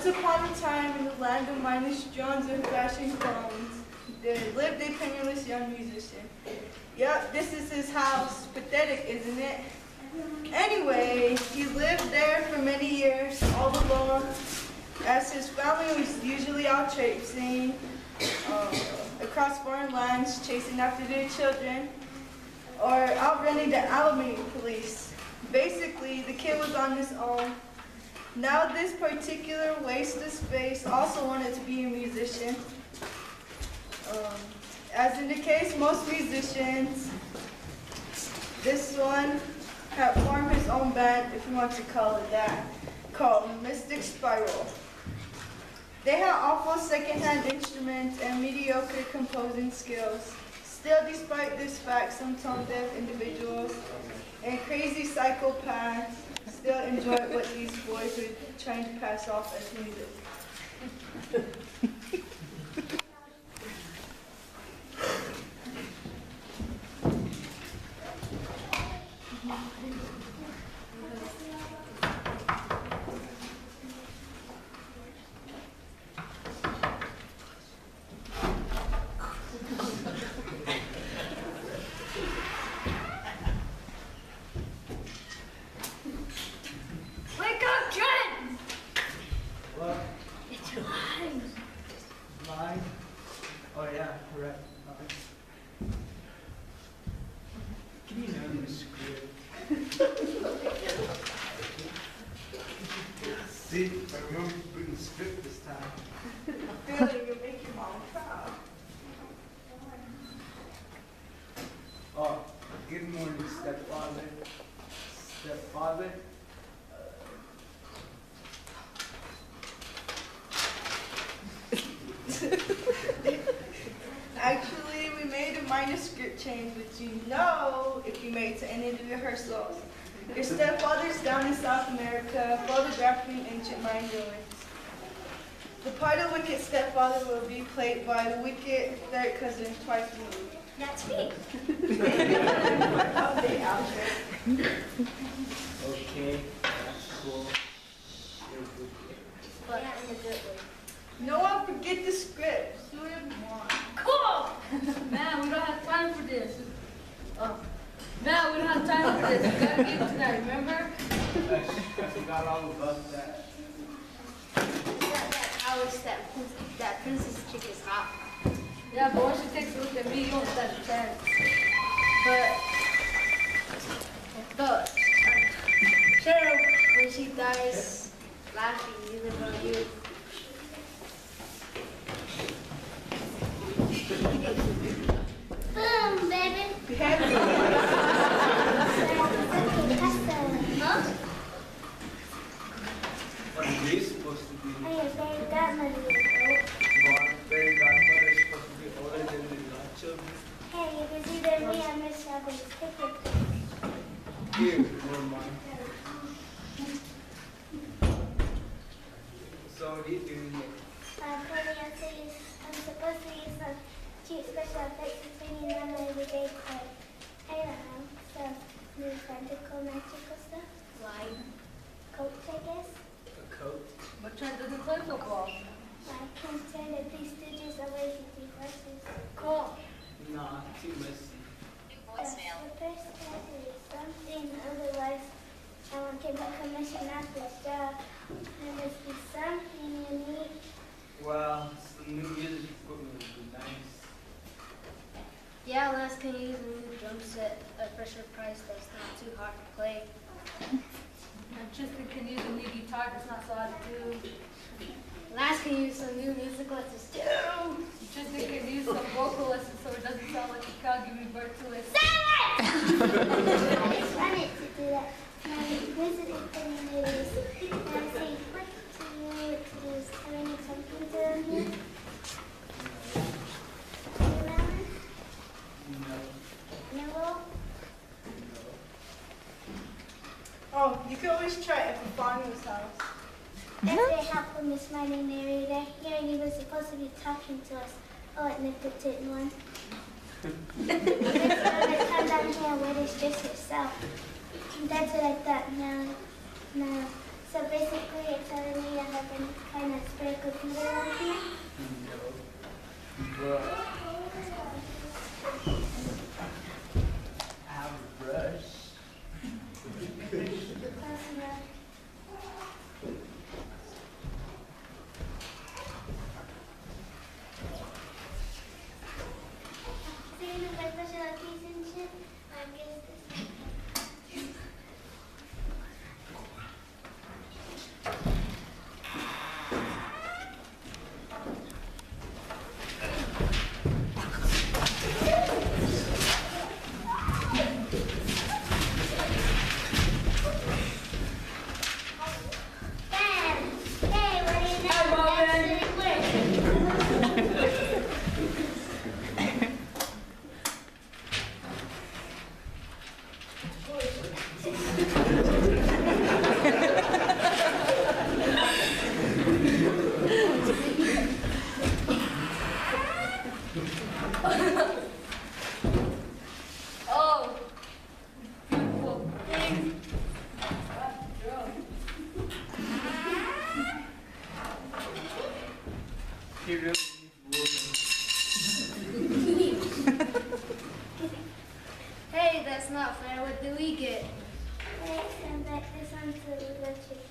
upon a time in the land of mindless drones and flashing phones, there lived a penniless young musician. Yup, this is his house. Pathetic, isn't it? Anyway, he lived there for many years, all alone, as his family was usually out traipsing across foreign lands, chasing after their children, or outrunning the alimony police. Basically, the kid was on his own. Now this particular waste of space also wanted to be a musician. As in the case most musicians, this one had formed his own band, if you want to call it that, called Mystic Spiral. They had awful second-hand instruments and mediocre composing skills. Still, despite this fact, some tone-deaf individuals and crazy psychopaths still enjoyed what these boys were trying to pass off as music. See, I remember you bring the script this time. Feeling you make your mom proud. Oh, good morning, stepfather. Stepfather. Actually, we made a minor script change, which you know if you made to any of the rehearsals. Your stepfather's down in South America, photographing ancient Mayan ruins. The part of wicked stepfather will be played by the wicked third cousin twice removed. That's me. Okay, that's cool. But in a good way. No one forget the script. Do whatever you want. Cool! Man, we don't have time for this. Man, we don't have time for this. We gotta get to that, remember? I forgot all about that. That princess chick is hot. Yeah, but once she takes a look at me, you won't stand a chance. But Cheryl, when she dies laughing, you live on you. Boom, baby. Be happy. Huh? What are they supposed to be? Oh, your fairy godmother is old. Fairy godmother is supposed to be older than the godchildren. Hey, you can see that me and Miss Robin's picture. Here, never mind. So what are you doing here? I'm supposed to use some cute special effects to bring in on every day, but I don't know, some new fantastical magical stuff. Like, Coats, I guess. A coat? but Trent doesn't play football. I can turn the three stitches away to three horses. Cool. Nah, too messy. The first step is something, otherwise I won't get my commission after this job. There must be something you need. Well, some new music equipment would be nice. Yeah, Lance can use a new drum set at a fresher price that's not too hard to play. And Tristan can use a new guitar that's not so hard to do. Lance can use some new music lessons too. Tristan can use some vocal lessons so it doesn't sound like a cow giving birth to it. I just wanted to do that. My visiting community is, and I say, what to you to do is having something to me. No. No? Oh, you can always try it at Bonnie's house. That's very helpful, Miss Mining Narrator. Here he was supposed to be talking to us. Oh, omnipotent one. Next time come down here, what is just yourself? That's what I thought. Now, So basically, you're telling me I have any kind of spare computer on here? No. But I have a brush. Seeing if I brush out keys and shit, I guess this. Oh, beautiful thing. He really Hey, that's not fair. What do we get? Let's send back this one to the chicken.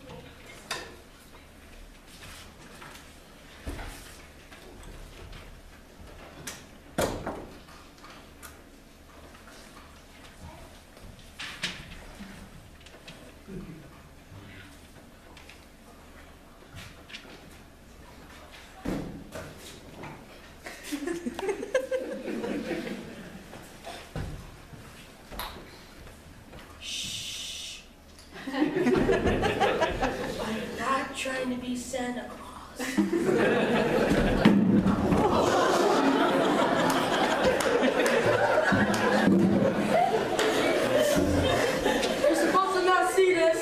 I'm not trying to be Santa Claus. You're supposed to not see this.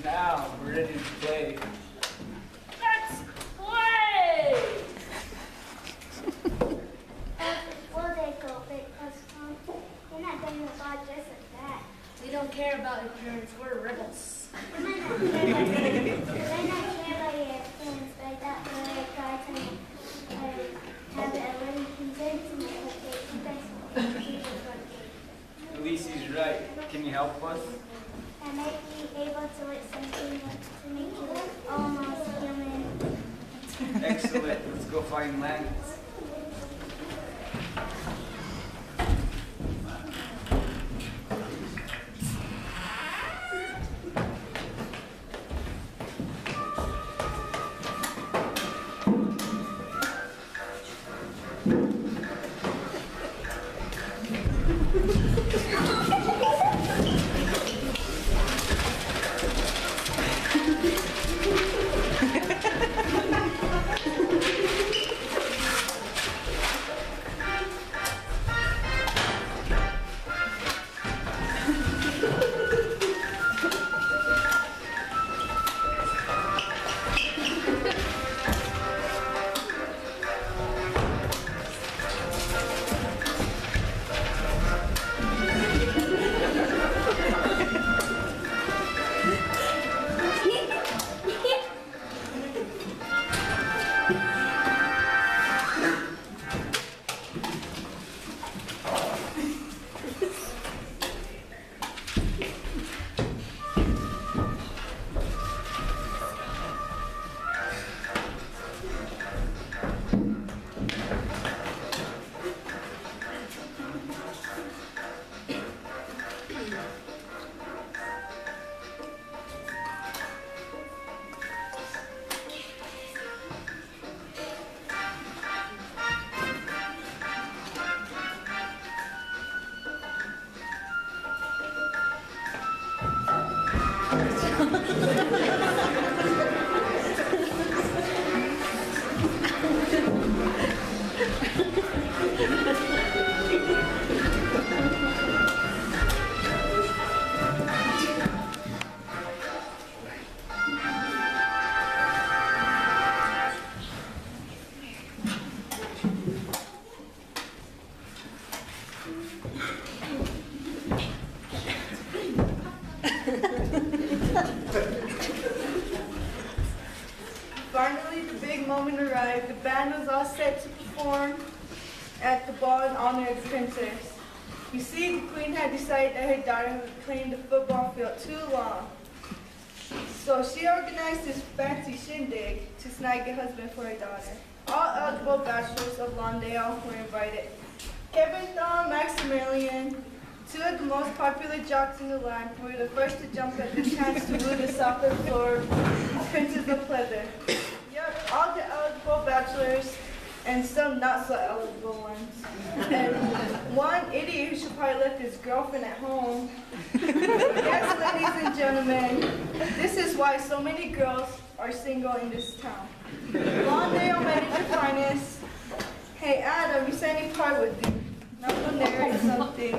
Now we're ready to play. Let's play! Well, they go because you're not going to buy just like that. We don't care about appearance. We're rebels. You might not care about your appearance like that, but I try to have it already presented to me. Elise is right. Can you help us? I might be able to work something to make you look almost human. Excellent. Let's go find Lance. moment arrived. The band was all set to perform at the ball in honor of the princess. You see, the queen had decided that her daughter had claimed the football field too long. So she organized this fancy shindig to snag a husband for her daughter. All eligible bachelors of Lawndale were invited. Kevin, Thom, Maximilian, two of the most popular jocks in the land, were the first to jump at the chance to woo the soccer floor Princess of Pleasure. Yep, all the eligible bachelors and some not so eligible ones. And one idiot who should probably left his girlfriend at home. Yes, ladies and gentlemen, this is why so many girls are single in this town. Lawndale manager finest. Hey Adam, you said any part with you. I'm gonna narrate something.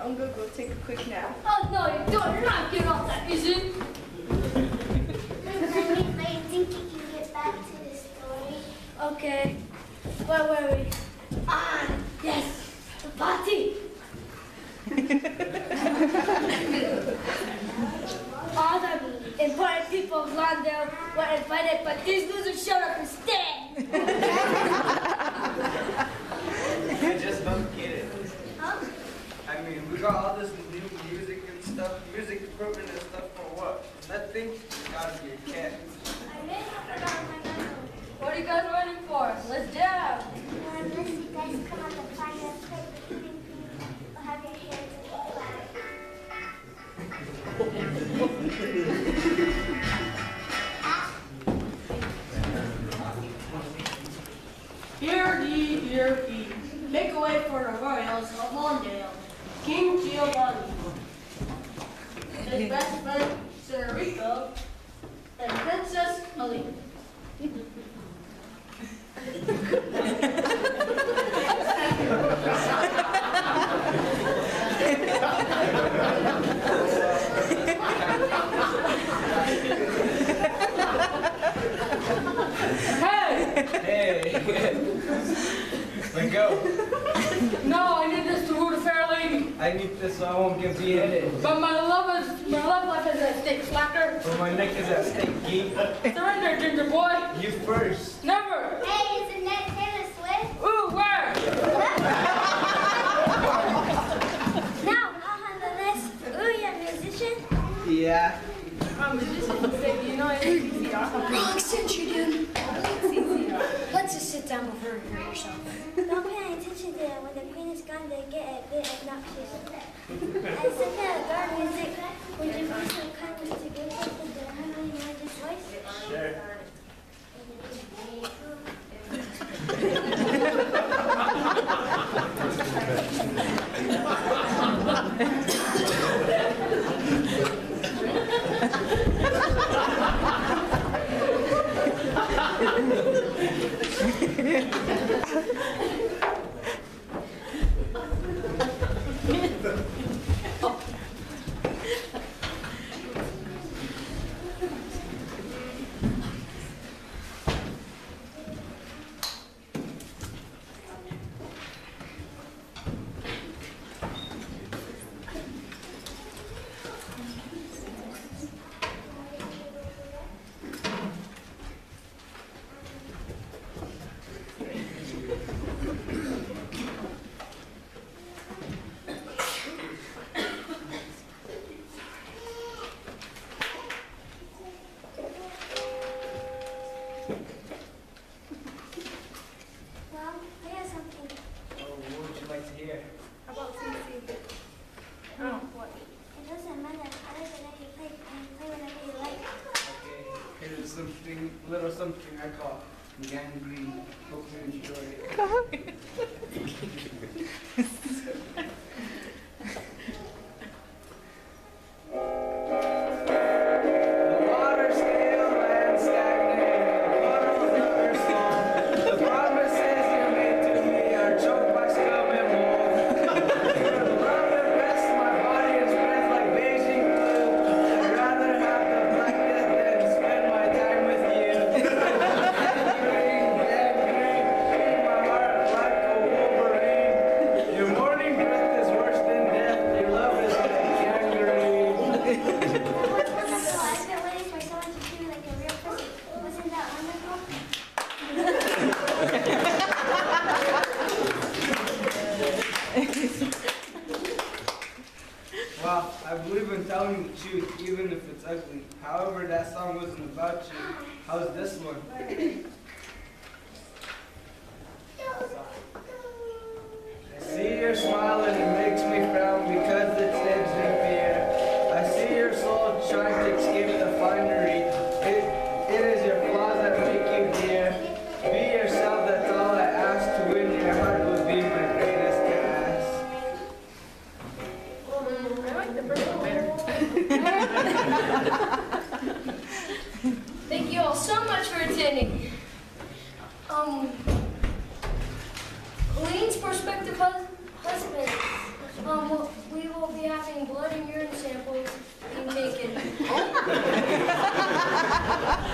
I'm gonna go take a quick nap. Oh, no, you don't. You're not getting off that, is it? I think you can get back to the story. Okay. Where were we? Ah, yes, the party. All the important people of Lawndale were invited, but these losers showed up instead. I just don't get it. Huh? I mean, we got all this new music and stuff, music equipment and stuff for what? Nothing? Gotta be a cat. I really forgot my number. What are you guys waiting for? Let's jam. Unless you guys come on the fire and play the evening theme, or have your hair to the flag. Hear ye, hear ye. Make a way for the royals of Lawndale. King Giovanni, his best friend Cinderfella, and Princess Alina. Hey! Let go. No, I need this to woo the fair lady. I need this so I won't get beheaded. But my love life is at stake, slacker. But my neck is at stake, geek. Surrender, ginger boy. You first. Never. Hey, isn't that Taylor Swift? Ooh, where? Now, on the list. Ooh, you're a musician? Yeah. I'm a musician, so you know it's CCR. Wrong century, dude. Let's just sit down before you hurt yourself. Don't pay any attention to them. When the queen is gone, they get a bit obnoxious. I sing that guard music. Would you be so kind as to give us the heavenly manager's voice? Sure. Well, I have something. Oh, what would you like to hear? About CC. Oh, what? It doesn't matter. I like to let you play and play whenever you like. Okay, here's something, little something I call gangrene. Hope you enjoy it. The water's still and stagnating. The puddles are small. The promises you made to me are choked by scum and mold. The love that rests my body is spread like Beijing glue. I'd rather have the black death than spend my time with you. Gangrene, gangrene, in my heart like a Wolverine. Your morning breath it's ugly. However, that song wasn't about you. How's this one? I see your smile and it makes me frown because it stands in fear. I see your soul trying to escape the finery. It is your flaws that make you dear. Be yourself, that's all I ask. To win your heart would be my greatest task. I like the first one better. Thank you all so much for attending. Colleen's prospective husband. We will be having blood and urine samples being taken.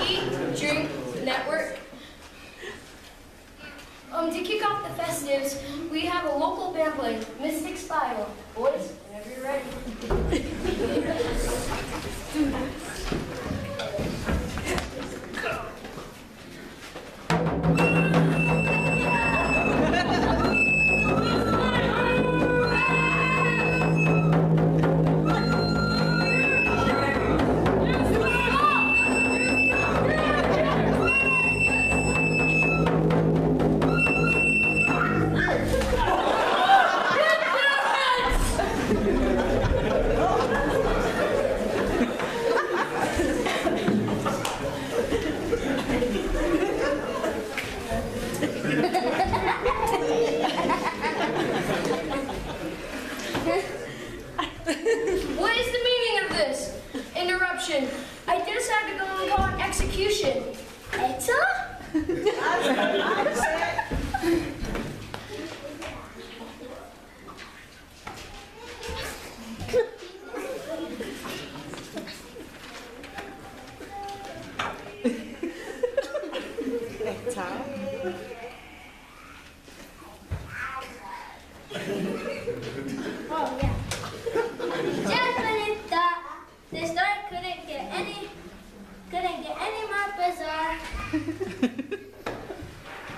Eat, drink, network. To kick off the festives, we have a local band playing, Mystic Spiral. Boys, whenever you're ready. What is the meaning of this? Interruption. I just had to go and call an execution. Etta? Oh, yeah. Just when you thought the story couldn't get any more bizarre.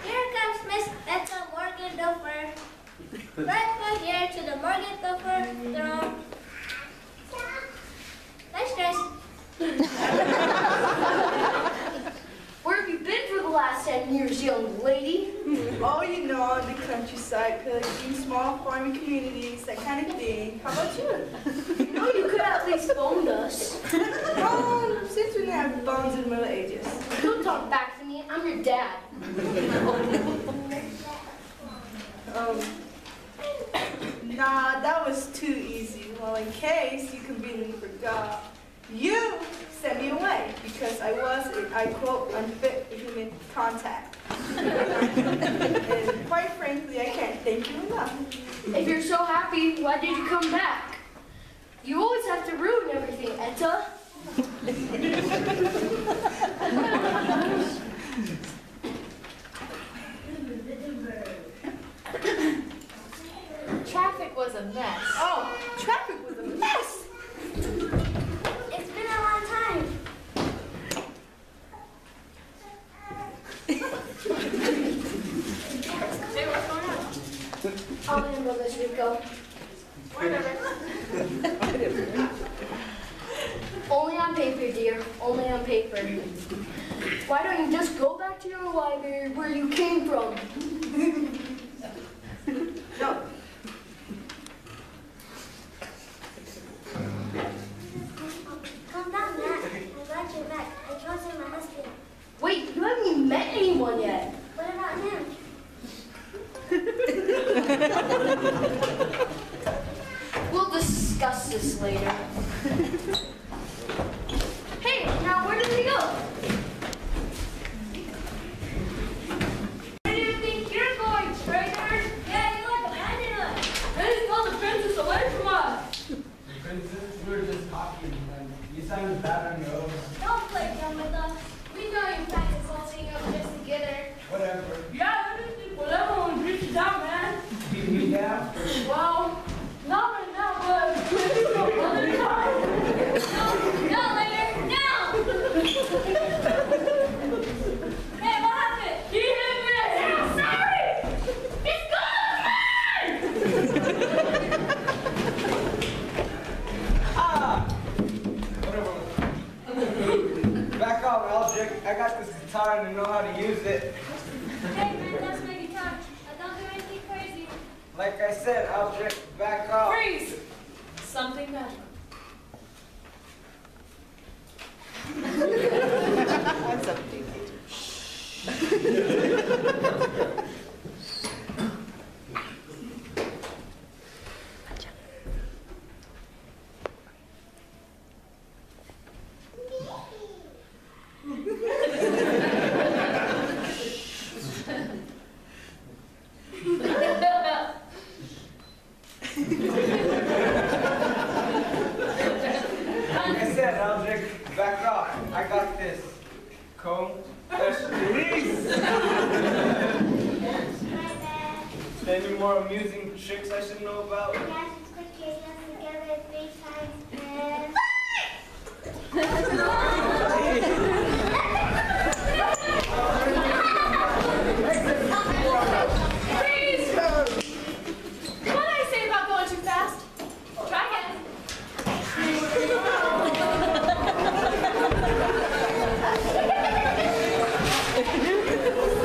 Here comes Miss Etta Morgendorfer. Right foot here to the Morgendorfer throne. Nice dress. Where have you been for the last 10 years, young lady? Oh, you know, on the countryside, pillaging small farming communities, that kind of thing. How about you? You know you could at least phoned us. Since we didn't have phones in the Middle Ages. Don't talk back to me. I'm your dad. Nah, that was too easy. Well, in case you conveniently forgot, you sent me away because I was, I quote, unfit for human contact. And quite frankly, I can't thank you enough. If you're so happy, why did you come back? You always have to ruin everything, Etta. Traffic was a mess. Oh, traffic was a mess. It's been a long time. Hey, what's going on? I'll handle this, Rico. Whatever. Only on paper, dear. Only on paper. Why don't you just go back to your library where you came from? No. Calm down, Matt. I'm glad you're back. I trusted my husband. Wait, you haven't even met anyone yet. What about him? We'll discuss this later. Hey, now where did he go? Where do you think you're going? Object. I got this guitar and I know how to use it. Hey man, that's my guitar. I don't do anything crazy. Like I said, Object, back off. Freeze! Something better. What's up, Like I said, Object, back off. I got this. Comb. Release. My bad. Any more amusing tricks I should know about? Guys, just put your hands together 3 times and... Freeze! What did I say about going too fast? Try again.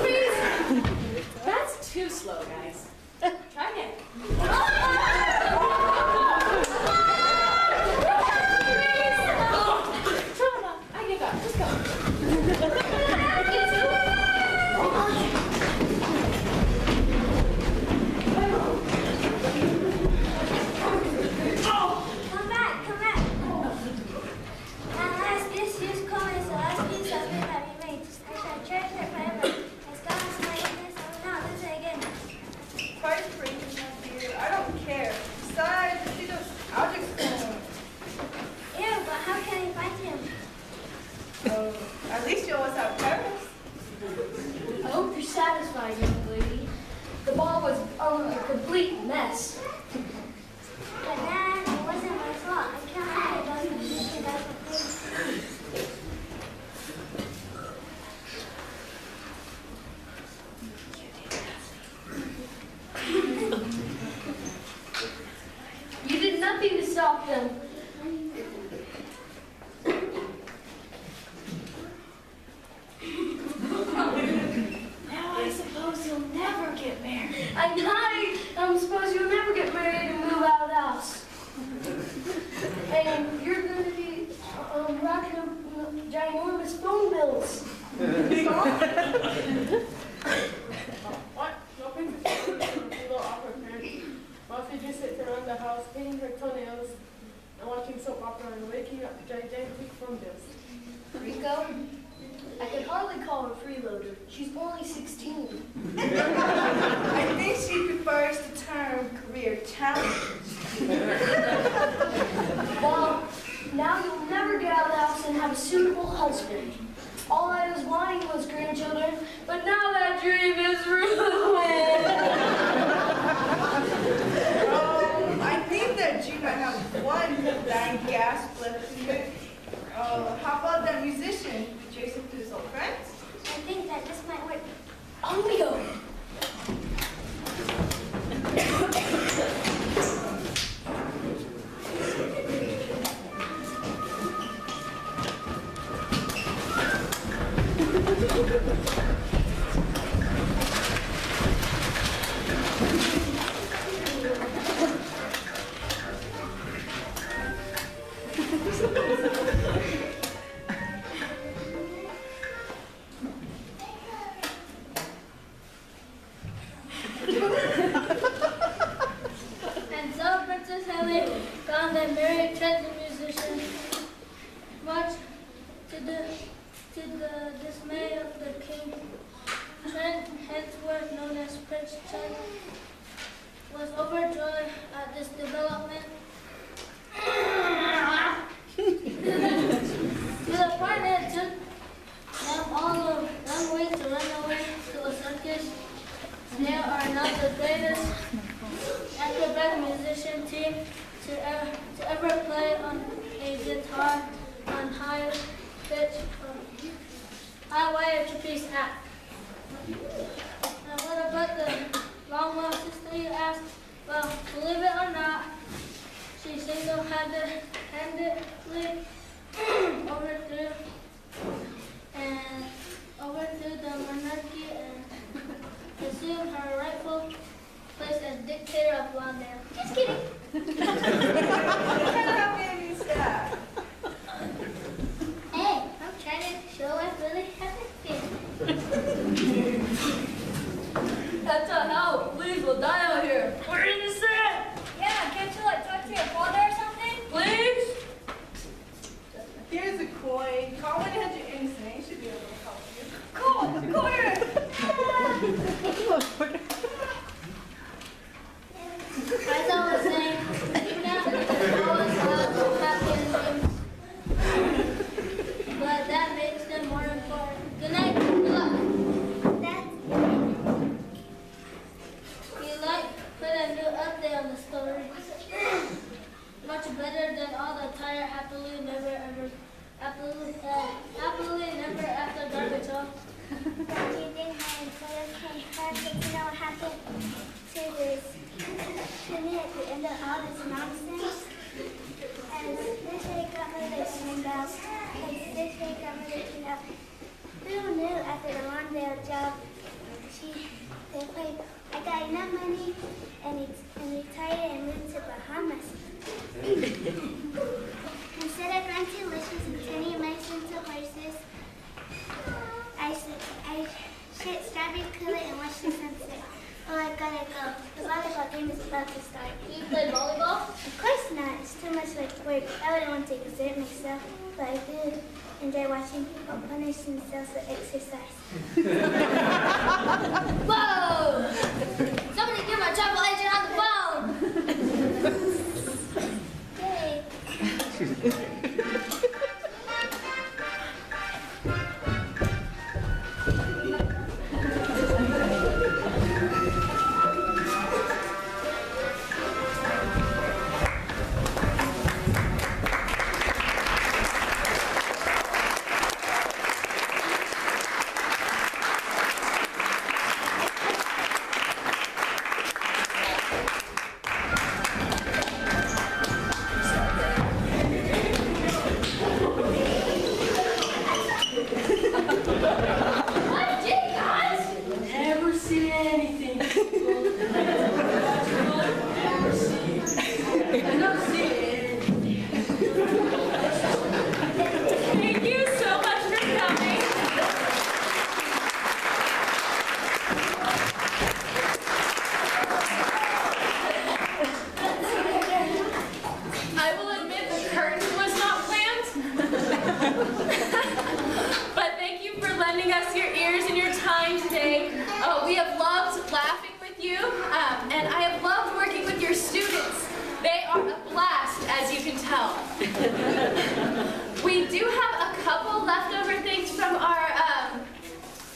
Freeze! That's too slow, guys. Try again. Trauma, I give up. Just go. Come back, come back. At last, this year's coming is the last piece of it that remains. I shall cherish it forever. As God is my witness, I will not lose it again. Price breaking, my dear. I don't care. Besides, she just, I'll just Ew, but how can I find him? at least you always have Paris. I hope you're satisfied, young lady. The ball was a complete mess. But Dad, it wasn't my fault. I can't lie about the position that's a place. You did nothing to stop them. Now I suppose you'll never get married. I'm supposed you'll never get married and move out of the house. And you're going to be rocking up ginormous phone bills. What? No princess. Little awkward parent. Mostly just sits around the house, painting her toenails, and watching soap opera and waking up gigantic phone bills. Rico, I can hardly call her a freeloader. She's only 16. I think she prefers the term career challenge. Well, now you'll never get out of the house and have a suitable husband. All I was wanting was grandchildren, but now that dream is ruined. I think that you might have one dying gasp left in it. How about that musician adjacent to his old friends? I think that this might work. On we go. And so Princess Helen found and married Trent the musician, much to the dismay of the king. Trent, henceforth known as Prince Trent, was overjoyed at this development. To the point that it took them all of 1 week to run away to a circus. They are not the greatest acrobat musician team to ever play on a guitar on high pitch high wire trapeze act. Now what about the long lost sister, you ask? Well, believe it or not, she single-handedly overthrew and That's a help. Please, we'll die out here. We're innocent. Yeah, can't you like talk to your father or something? Please. Here's a coin. Call when you're innocent. You should be able to help you. Cool. Quarter. As I was saying, kidnapping is always allowed to happen, but that makes them more important. Good night. Good luck. That's You like put a new update on the story. Much better than all the tired happily never after garbage off. that you did my employer came first, but you know what happened to this to me at the end of all this nonsense? And this fake grandmother came out, and this fake grandmother came out. Who knew after the Lawndale job, they played, I got enough money and retired and moved to Bahamas. Instead of growing delicious and turning mice into horses, I shit strawberry cooler and watch the sunset. Oh, I gotta go. The volleyball game is about to start. You play volleyball? Of course not. It's too much like work. I wouldn't want to exert myself, but I do enjoy watching people punish themselves for exercise. Whoa! Somebody get my travel agent on the phone! Yay. Never seen anything. Never seen anything. Thank you so much for coming. I will admit the curtain was not planned. But thank you for lending us your ears and your time today. We have loved laughing with you, and I have loved working with your students. They are a blast, as you can tell. We do have a couple leftover things from our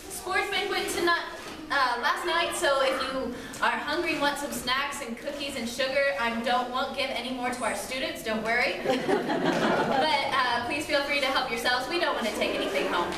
sports banquet tonight, last night, so if you are hungry and want some snacks and cookies and sugar, I won't give any more to our students, don't worry. But please feel free to help yourselves. We don't want to take anything home.